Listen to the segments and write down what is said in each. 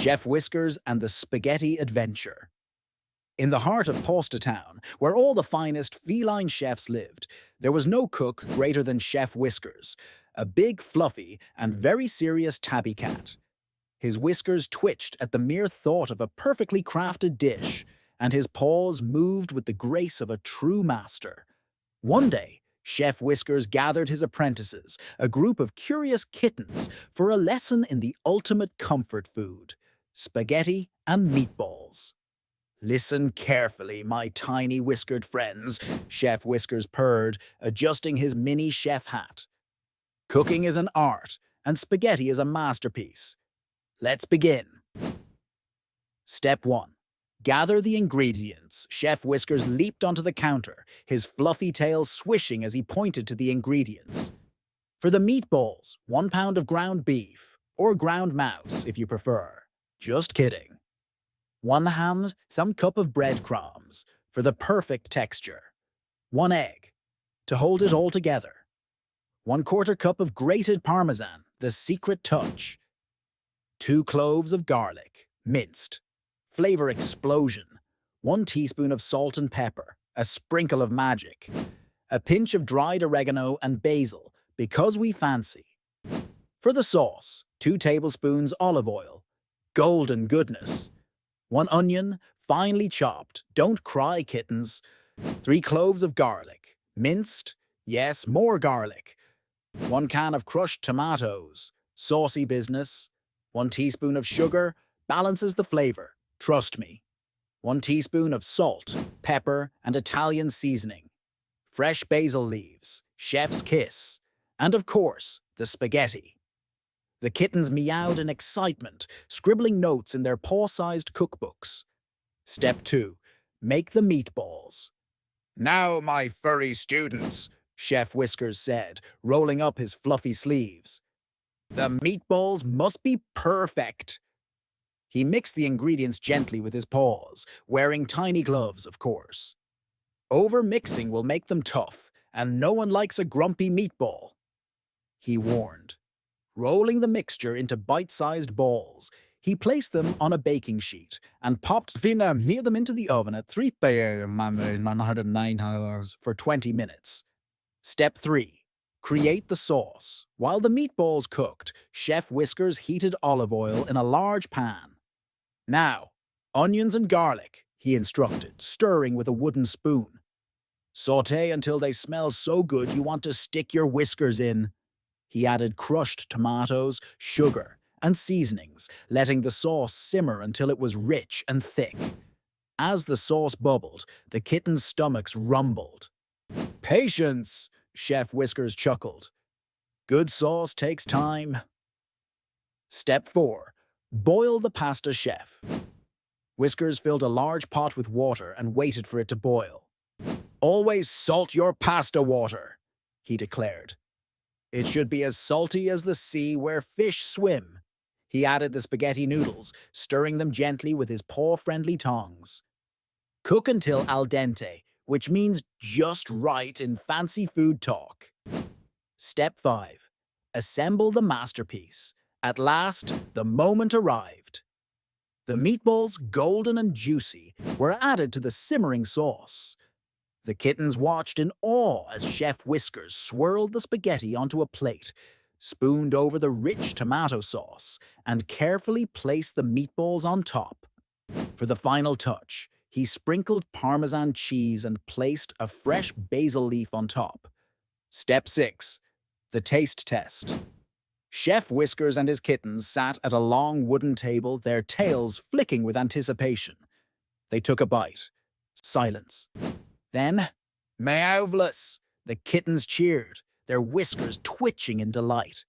Chef Whiskers and the Spaghetti Adventure. In the heart of Pasta Town, where all the finest feline chefs lived, there was no cook greater than Chef Whiskers, a big, fluffy, and very serious tabby cat. His whiskers twitched at the mere thought of a perfectly crafted dish, and his paws moved with the grace of a true master. One day, Chef Whiskers gathered his apprentices, a group of curious kittens, for a lesson in the ultimate comfort food: spaghetti and meatballs. Listen carefully, my tiny whiskered friends, Chef Whiskers purred, adjusting his mini chef hat. Cooking is an art, and spaghetti is a masterpiece. Let's begin. Step 1. Gather the ingredients. Chef Whiskers leaped onto the counter, his fluffy tail swishing as he pointed to the ingredients. For the meatballs, 1 pound of ground beef, or ground mouse if you prefer. Just kidding. 1 ham, some cup of breadcrumbs, for the perfect texture. 1 egg, to hold it all together. 1/4 cup of grated parmesan, the secret touch. 2 cloves of garlic, minced. Flavor explosion. 1 teaspoon of salt and pepper, a sprinkle of magic. A pinch of dried oregano and basil, because we fancy. For the sauce, 2 tablespoons olive oil. Golden goodness. 1 onion, finely chopped. Don't cry, kittens. 3 cloves of garlic, minced. Yes, more garlic. 1 can of crushed tomatoes. Saucy business. 1 teaspoon of sugar balances the flavor. Trust me. 1 teaspoon of salt, pepper, and Italian seasoning. Fresh basil leaves, chef's kiss. And of course, the spaghetti. The kittens meowed in excitement, scribbling notes in their paw-sized cookbooks. Step 2. Make the meatballs. Now, my furry students, Chef Whiskers said, rolling up his fluffy sleeves. The meatballs must be perfect. He mixed the ingredients gently with his paws, wearing tiny gloves, of course. Over-mixing will make them tough, and no one likes a grumpy meatball, he warned. Rolling the mixture into bite-sized balls, he placed them on a baking sheet and popped them into the oven at 309 for 20 minutes. Step 3. Create the sauce. While the meatballs cooked, Chef Whiskers heated olive oil in a large pan. Now, onions and garlic, he instructed, stirring with a wooden spoon. Sauté until they smell so good you want to stick your whiskers in. He added crushed tomatoes, sugar, and seasonings, letting the sauce simmer until it was rich and thick. As the sauce bubbled, the kittens' stomachs rumbled. Patience, Chef Whiskers chuckled. Good sauce takes time. Step 4. Boil the pasta, chef. Whiskers filled a large pot with water and waited for it to boil. Always salt your pasta water, he declared. It should be as salty as the sea where fish swim. He added the spaghetti noodles, stirring them gently with his paw-friendly tongs. Cook until al dente, which means just right in fancy food talk. Step 5. Assemble the masterpiece. At last, the moment arrived. The meatballs, golden and juicy, were added to the simmering sauce. The kittens watched in awe as Chef Whiskers swirled the spaghetti onto a plate, spooned over the rich tomato sauce, and carefully placed the meatballs on top. For the final touch, he sprinkled Parmesan cheese and placed a fresh basil leaf on top. Step 6. The taste test. Chef Whiskers and his kittens sat at a long wooden table, their tails flicking with anticipation. They took a bite. Silence. Then, meowvless! The kittens cheered, their whiskers twitching in delight.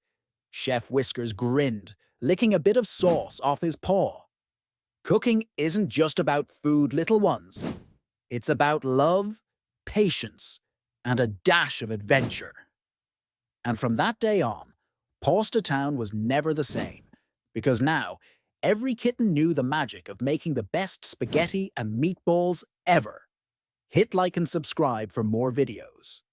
Chef Whiskers grinned, licking a bit of sauce off his paw. Cooking isn't just about food, little ones. It's about love, patience, and a dash of adventure. And from that day on, Pasta Town was never the same, because now every kitten knew the magic of making the best spaghetti and meatballs ever. Hit like and subscribe for more videos.